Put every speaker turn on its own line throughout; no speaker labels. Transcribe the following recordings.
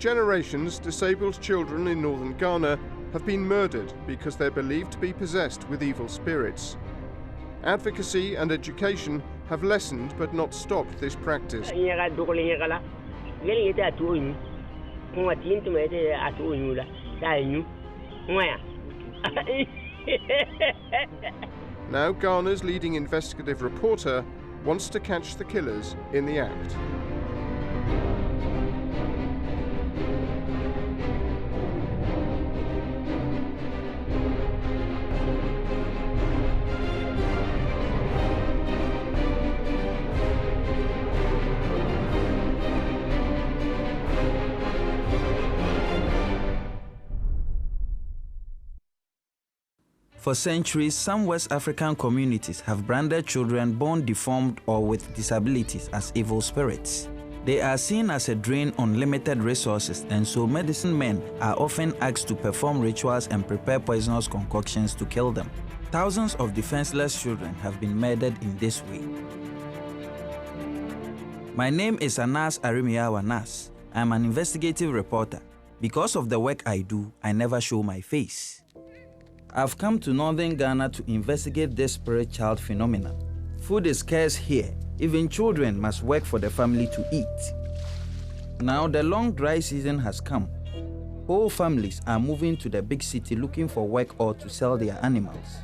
generations, disabled children in northern Ghana have been murdered because they're believed to be possessed with evil spirits. Advocacy and education have lessened but not stopped this practice. Now Ghana's leading investigative reporter wants to catch the killers in the act.
For centuries, some West African communities have branded children born deformed or with disabilities as evil spirits. They are seen as a drain on limited resources, and so medicine men are often asked to perform rituals and prepare poisonous concoctions to kill them. Thousands of defenseless children have been murdered in this way. My name is Anas Arimiyawa Nas. I am an investigative reporter. Because of the work I do, I never show my face. I've come to northern Ghana to investigate this spirit child phenomenon. Food is scarce here. Even children must work for the family to eat. Now the long dry season has come. Whole families are moving to the big city looking for work or to sell their animals.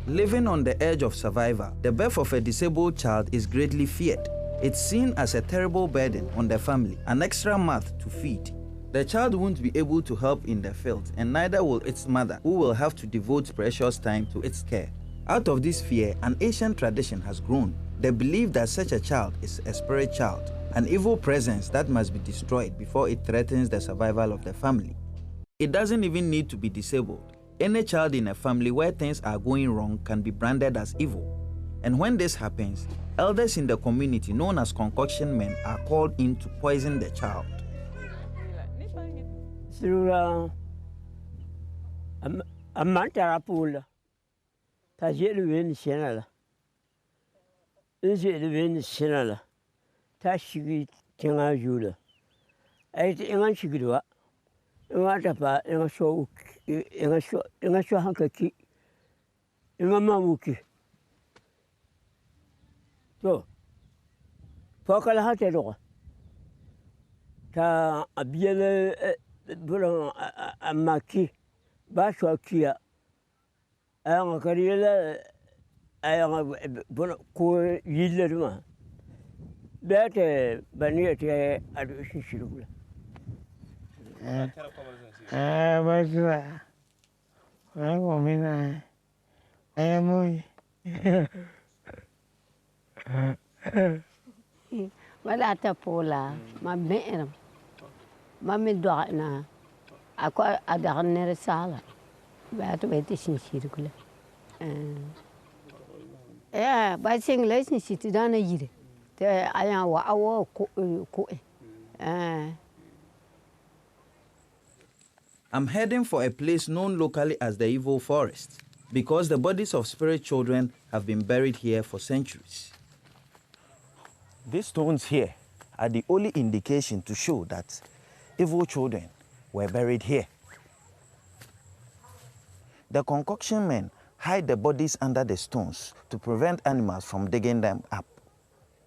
Living on the edge of survival, the birth of a disabled child is greatly feared. It's seen as a terrible burden on the family, an extra mouth to feed. The child won't be able to help in the field, and neither will its mother, who will have to devote precious time to its care. Out of this fear, an ancient tradition has grown. The belief that such a child is a spirit child, an evil presence that must be destroyed before it threatens the survival of the family. It doesn't even need to be disabled. Any child in a family where things are going wrong can be branded as evil. And when this happens, elders in the community known as concoction men are called in to poison the child.
Through a mantarapula, Tajilu Senala. Is it the wind Senala? Tashi Tinga Jula. I think Shigua. What about in a show in a show hankaki in a mamuki? So, Pokala Hatero. Ta a biele. A maki, Bashwakia, a carriera, I am a cool yield. Better Baniate admission. I am.
Malata Pola, my man. Mammy Donna, I call a darner sala. That way this in circular. Yeah, by saying lesson, she done a year. I am our
I'm heading for a place known locally as the Evil Forest, because the bodies of spirit children have been buried here for centuries. These stones here are the only indication to show that evil children were buried here. The concoction men hide the bodies under the stones to prevent animals from digging them up.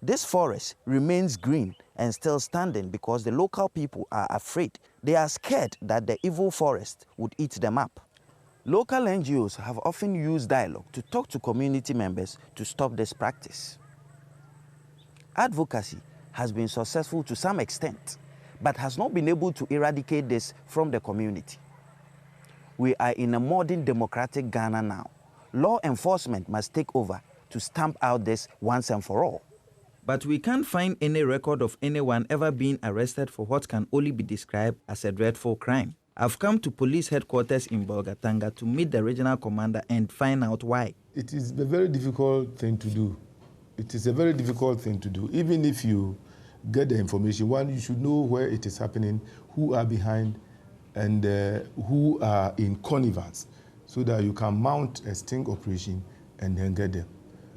This forest remains green and still standing because the local people are afraid. They are scared that the evil forest would eat them up. Local NGOs have often used dialogue to talk to community members to stop this practice. Advocacy has been successful to some extent, but has not been able to eradicate this from the community. We are in a modern democratic Ghana now. Law enforcement must take over to stamp out this once and for all. But we can't find any record of anyone ever being arrested for what can only be described as a dreadful crime. I've come to police headquarters in Bolgatanga to meet the regional commander and find out why.
It is a very difficult thing to do. It is a very difficult thing to do. Even if you get the information, one, you should know where it is happening, who are behind, and who are in connivance, so that you can mount a sting operation and then get them.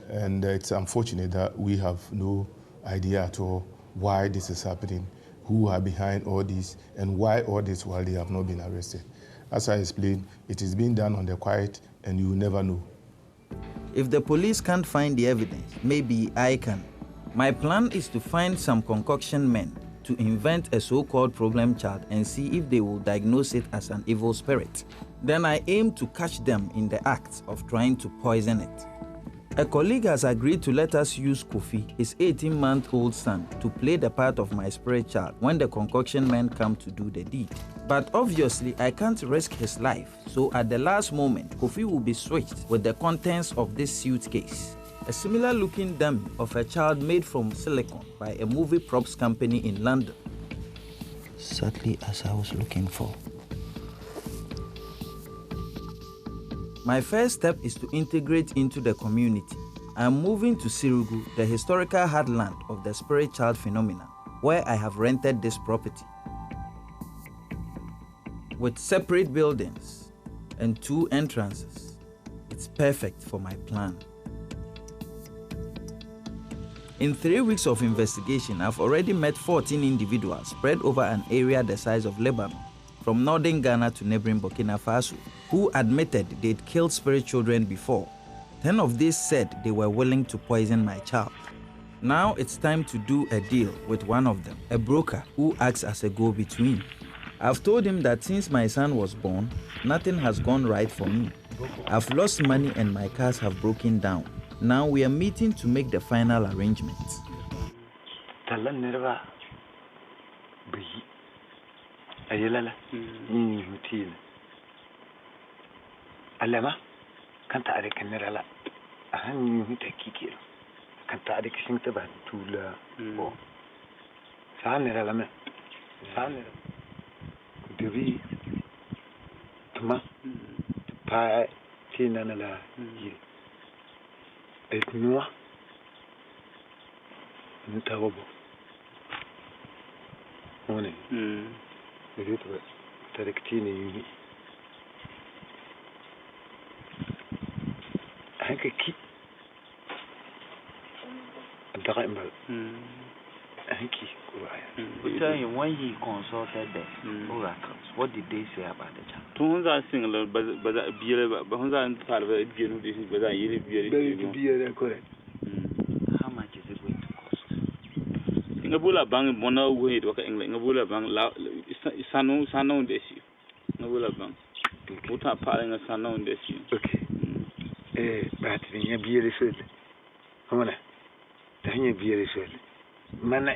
And it's unfortunate that we have no idea at all why this is happening. who are behind all this and why all this while they have not been arrested. As I explained, it is being done on the quiet and you will never know.
If the police can't find the evidence, maybe I can. My plan is to find some concoction men to invent a so-called problem child and see if they will diagnose it as an evil spirit. Then I aim to catch them in the act of trying to poison it. A colleague has agreed to let us use Kofi, his 18-month-old son, to play the part of my spirit child when the concoction men come to do the deed. But obviously, I can't risk his life, so at the last moment, Kofi will be switched with the contents of this suitcase. A similar-looking dummy of a child made from silicone by a movie props company in London. Exactly as I was looking for. My first step is to integrate into the community. I am moving to Sirugu, the historical heartland of the spirit child phenomenon, where I have rented this property. With separate buildings and 2 entrances, it's perfect for my plan. In 3 weeks of investigation, I've already met 14 individuals spread over an area the size of Lebanon, from northern Ghana to neighboring Burkina Faso, who admitted they'd killed spirit children before. 10 of these said they were willing to poison my child. Now it's time to do a deal with one of them, a broker who acts as a go-between. I've told him that since my son was born, nothing has gone right for me. I've lost money and my cars have broken down. Now we are meeting to make the final arrangements.
Ayelala, hutil. Alama, kanta ada kamera ahan huta kikir. Kanta ada kisingta batula. Oh, sanera lama, sanera. Devi, tuma, pa, tina nala yiri. Etnua, ntawobo. One. Vedete, tarektini anche chi daqaimbal anche
Tell him when he consulted the oracles, what did they say about the child?
Tunza single, but beer, but Honza Salva, but I really
correct.
How much is it going to cost?
Ngabula bang mona way to Ngabula bang Sano desi. Ngabula bang. Put up piling a Sano desi.
Okay. But the beer is good. Hona. The beer is good. Mana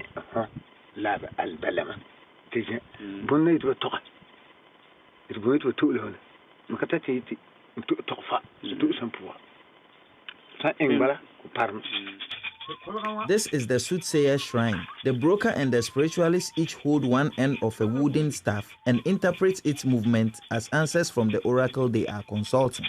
lab al balama. Teja. Bunna it was talk. It going to two level. Makatati to fa to some poor. Sa Engbala, Parm.
This is the soothsayer shrine. The broker and the spiritualist each hold one end of a wooden staff and interpret its movement as answers from the oracle they are consulting.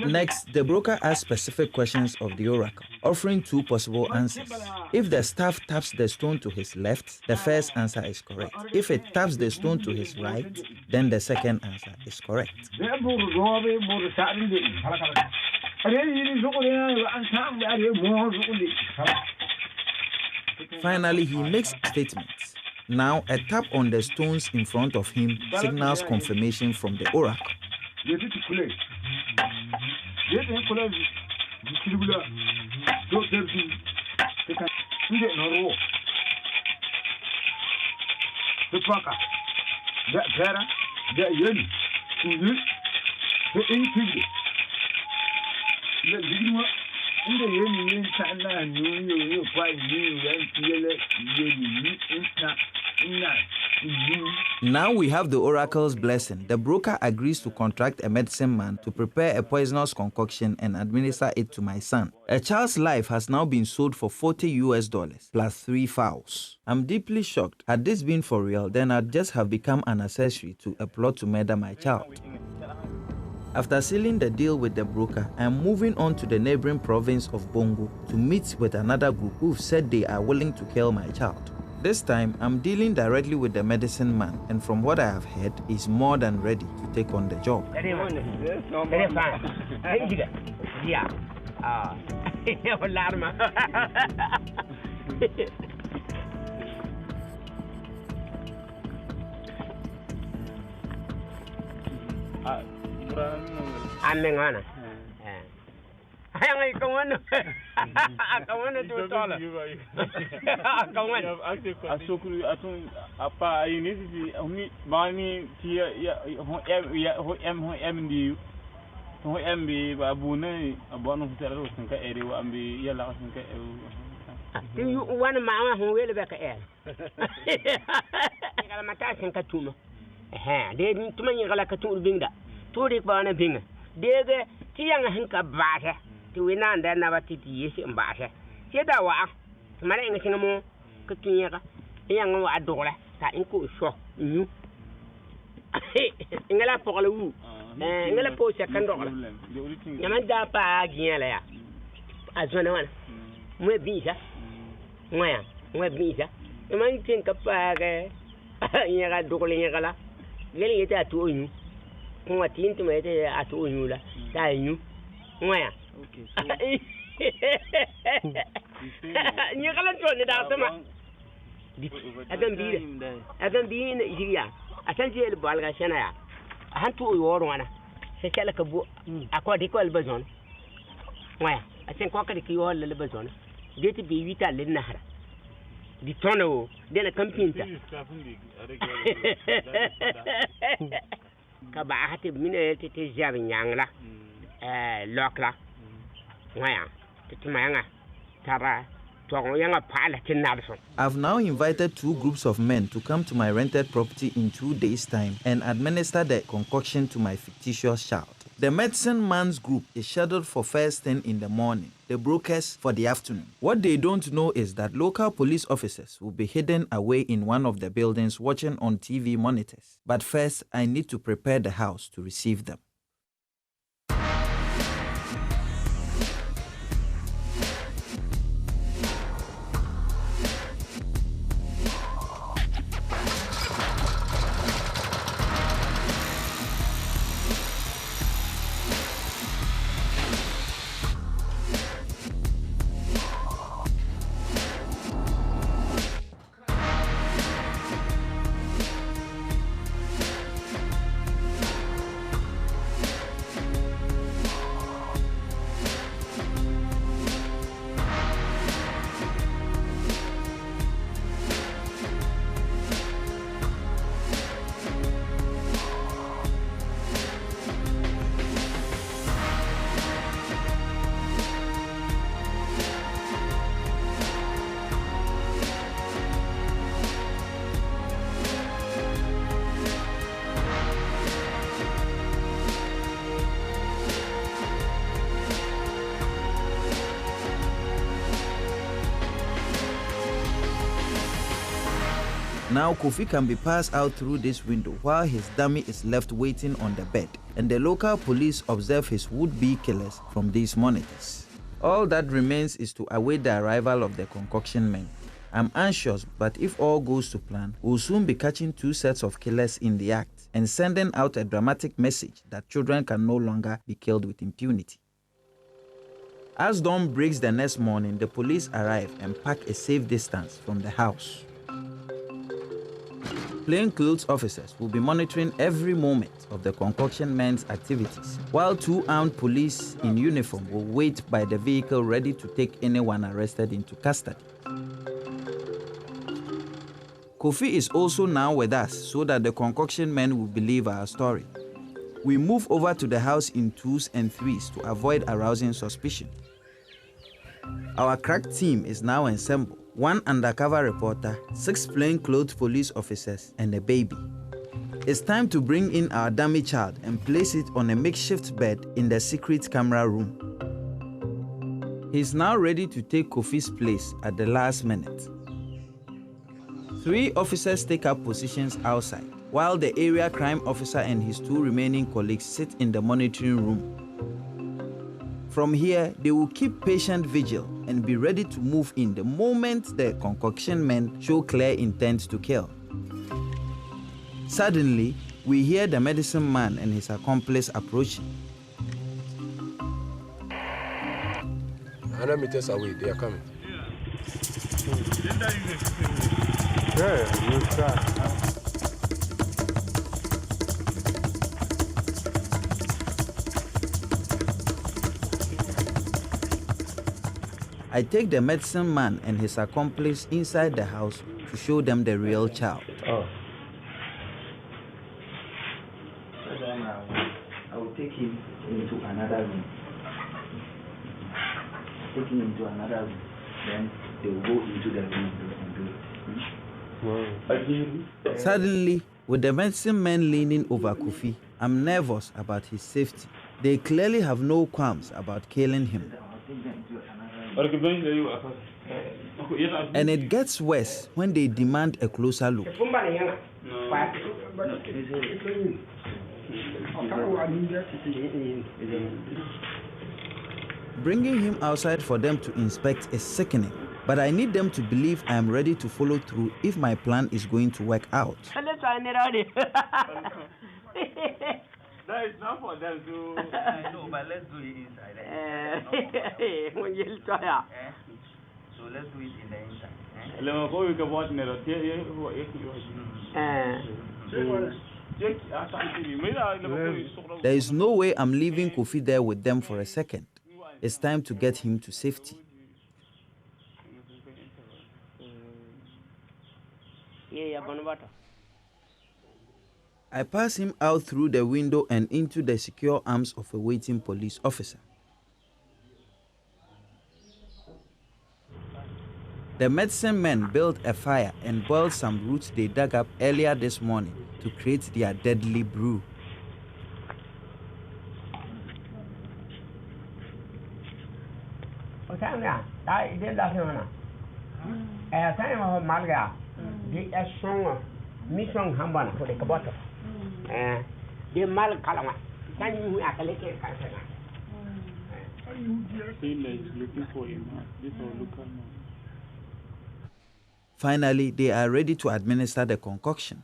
Next, the broker asks specific questions of the oracle, offering 2 possible answers. If the staff taps the stone to his left, the first answer is correct. If it taps the stone to his right, then the second answer is correct. Finally, he makes statements. Now, a tap on the stones in front of him signals confirmation from the oracle. Now we have the oracle's blessing. The broker agrees to contract a medicine man to prepare a poisonous concoction and administer it to my son. A child's life has now been sold for $40 plus 3 fowls. I'm deeply shocked. Had this been for real, then I'd just have become an accessory to a plot to murder my child. After sealing the deal with the broker, I am moving on to the neighboring province of Bongo to meet with another group who've said they are willing to kill my child. This time, I'm dealing directly with the medicine man, and from what I have heard, he's more than ready to take on the job.
Ingala pokole wu ingala po sekandokla nyama da pa giela ya azona wana mwe bisa mwe bisa man tin ka pa ga nyaka dokole nyakala gele yeta to nyu ko tin to mete atu nyu la ta nyu mwe okay nyakala to ne da sama adan bi ne jiya atan je balga shana ya han tu yoro wana se kala ka bu akwa de ko albazon waya asen ko ka de ki yo le albazon de ti bi wita le nahara di tono de na kampinta ka ba hati mine te jabi nyangla lokla waya te mayanga tara.
I've now invited 2 groups of men to come to my rented property in 2 days' time and administer the concoction to my fictitious child. The medicine man's group is scheduled for first thing in the morning, the brokers for the afternoon. What they don't know is that local police officers will be hidden away in one of the buildings watching on TV monitors. But first, I need to prepare the house to receive them. Now Kofi can be passed out through this window while his dummy is left waiting on the bed, and the local police observe his would-be killers from these monitors. All that remains is to await the arrival of the concoction men. I'm anxious, but if all goes to plan, we'll soon be catching 2 sets of killers in the act and sending out a dramatic message that children can no longer be killed with impunity. As dawn breaks the next morning, the police arrive and pack a safe distance from the house. Plainclothes officers will be monitoring every moment of the concoction men's activities, while 2 armed police in uniform will wait by the vehicle ready to take anyone arrested into custody. Kofi is also now with us so that the concoction men will believe our story. We move over to the house in 2s and 3s to avoid arousing suspicion. Our crack team is now assembled. 1 undercover reporter, 6 plainclothes police officers, and a baby. It's time to bring in our dummy child and place it on a makeshift bed in the secret camera room. He's now ready to take Kofi's place at the last minute. 3 officers take up positions outside, while the area crime officer and his 2 remaining colleagues sit in the monitoring room. From here, they will keep patient vigil and be ready to move in the moment the concoction men show clear intent to kill. Suddenly, we hear the medicine man and his accomplice approaching.
100 meters away, they are coming.
I take the medicine man and his accomplice inside the house to show them the real child.
Oh. I will take him into another room. Take him into another room. Then they will go into the room and do it.
Suddenly, with the medicine man leaning over Kofi, I'm nervous about his safety. They clearly have no qualms about killing him. And it gets worse when they demand a closer look. Bringing him outside for them to inspect is sickening, but I need them to believe I am ready to follow through if my plan is going to work out.
That is not for them to. No, but let's do it inside. So let's do it in the inside.
There is no way I'm leaving Kofi there with them for a second. It's time to get him to safety. I pass him out through the window and into the secure arms of a waiting police officer. The medicine men built a fire and boiled some roots they dug up earlier this morning to create their deadly brew. Finally, they are ready to administer the concoction.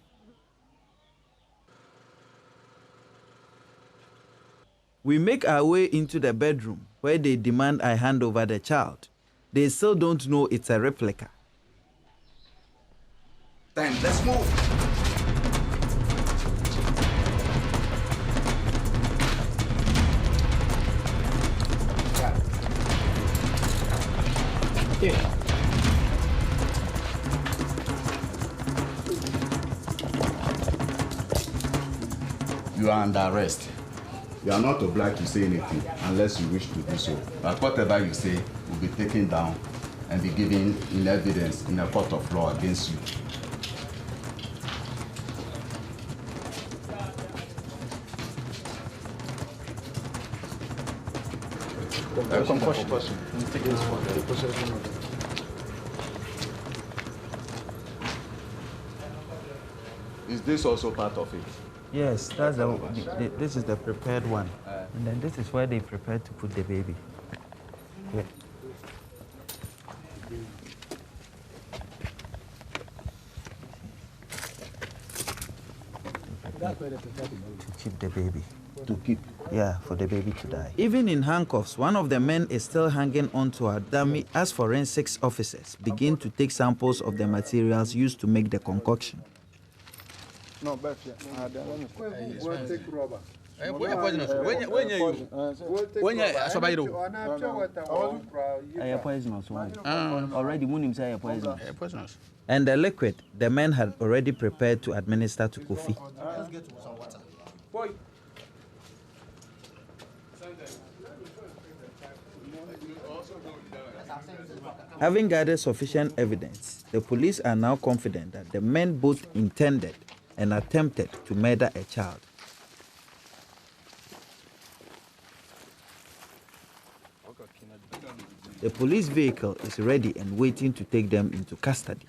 We make our way into the bedroom where they demand I hand over the child. They still don't know it's a replica.
Time, let's move.
You are under arrest. You are not obliged to say anything unless you wish to do so. But whatever you say will be taken down and be given in evidence in a court of law against you. Is this also part of it?
Yes, that's this is the prepared one. And then this is where they prepared to put the baby. Yeah. To keep the baby.
To keep?
Yeah, for the baby to die. Even in handcuffs, one of the men is still hanging onto our dummy as forensics officers begin to take samples of the materials used to make the concoction.
No, but we'll take rubber.
And the liquid the men had already prepared to administer to Kofi.
Let's get some water.
Having gathered sufficient evidence, the police are now confident that the men both intended and attempted to murder a child. The police vehicle is ready and waiting to take them into custody.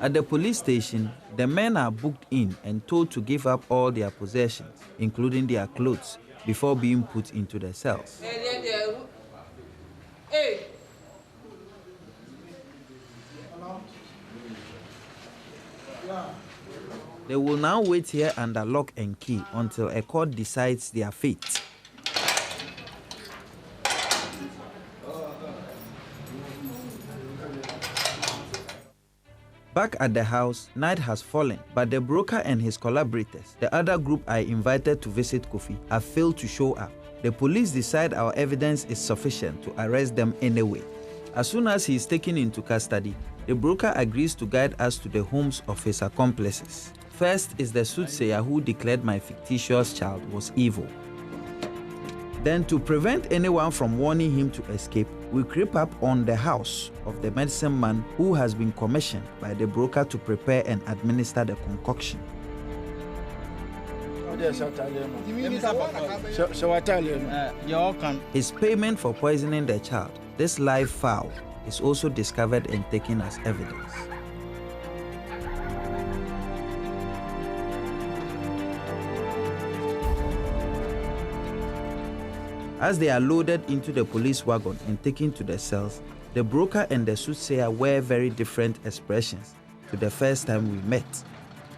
At the police station, the men are booked in and told to give up all their possessions, including their clothes, before being put into the cells. They will now wait here under lock and key until a court decides their fate. Back at the house, night has fallen, but the broker and his collaborators, the other group I invited to visit Kofi, have failed to show up. The police decide our evidence is sufficient to arrest them anyway. As soon as he is taken into custody, the broker agrees to guide us to the homes of his accomplices. First is the soothsayer who declared my fictitious child was evil. Then, to prevent anyone from warning him to escape, we creep up on the house of the medicine man who has been commissioned by the broker to prepare and administer the concoction. His payment for poisoning the child, this live fowl, is also discovered and taken as evidence. As they are loaded into the police wagon and taken to the cells, the broker and the soothsayer wear very different expressions to the first time we met.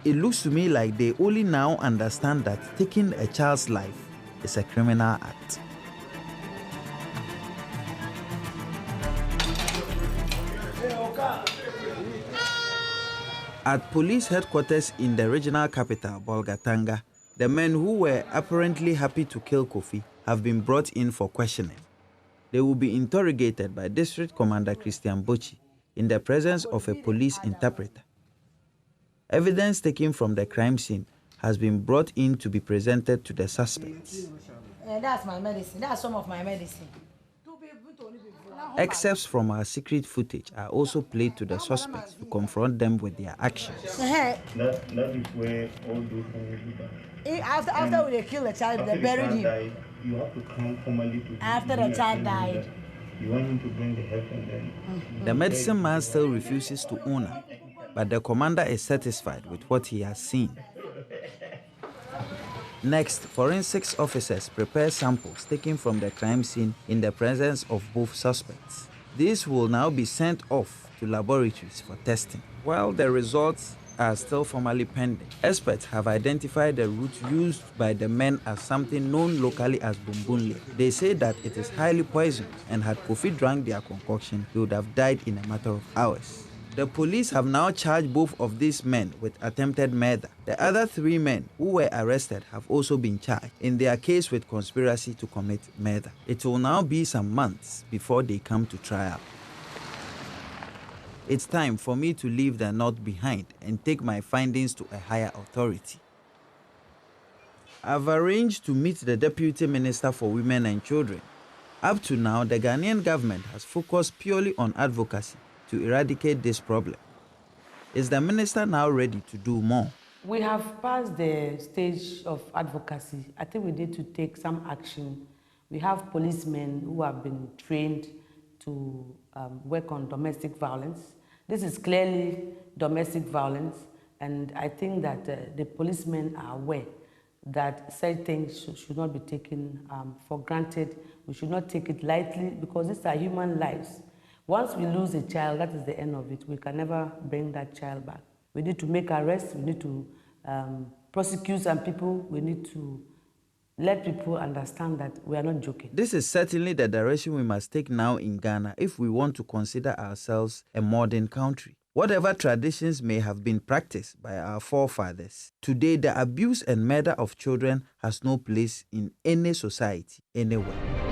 It looks to me like they only now understand that taking a child's life is a criminal act. At police headquarters in the regional capital, Bolgatanga, the men who were apparently happy to kill Kofi have been brought in for questioning. They will be interrogated by District Commander Christian Bochi in the presence of a police interpreter. Evidence taken from the crime scene has been brought in to be presented to the suspects.
That's my medicine. That's some of my medicine.
Excerpts from our secret footage are also played to the suspects to confront them with their actions.
That is where all those things will be done. After they killed the child, they buried him. You have to come formally to after the child died. You want him to bring the help and then...
The medicine man still refuses to own her, but the commander is satisfied with what he has seen. Next, forensics officers prepare samples taken from the crime scene in the presence of both suspects. These will now be sent off to laboratories for testing. While the results are still formally pending, experts have identified the root used by the men as something known locally as bumbunle. They say that it is highly poisonous, and had Kofi drank their concoction, he would have died in a matter of hours. The police have now charged both of these men with attempted murder. The other 3 men who were arrested have also been charged in their case with conspiracy to commit murder. It will now be some months before they come to trial. It's time for me to leave the North behind and take my findings to a higher authority. I've arranged to meet the Deputy Minister for Women and Children. Up to now, the Ghanaian government has focused purely on advocacy to eradicate this problem. Is the minister now ready to do more?
We have passed the stage of advocacy. I think we need to take some action. We have policemen who have been trained to work on domestic violence. This is clearly domestic violence, and I think that the policemen are aware that certain things should not be taken for granted. We should not take it lightly, because these are human lives. Once we lose a child, that is the end of it. We can never bring that child back. We need to make arrests, we need to prosecute some people, we need to let people understand that we are not joking.
This is certainly the direction we must take now in Ghana if we want to consider ourselves a modern country. Whatever traditions may have been practiced by our forefathers, today the abuse and murder of children has no place in any society, anywhere.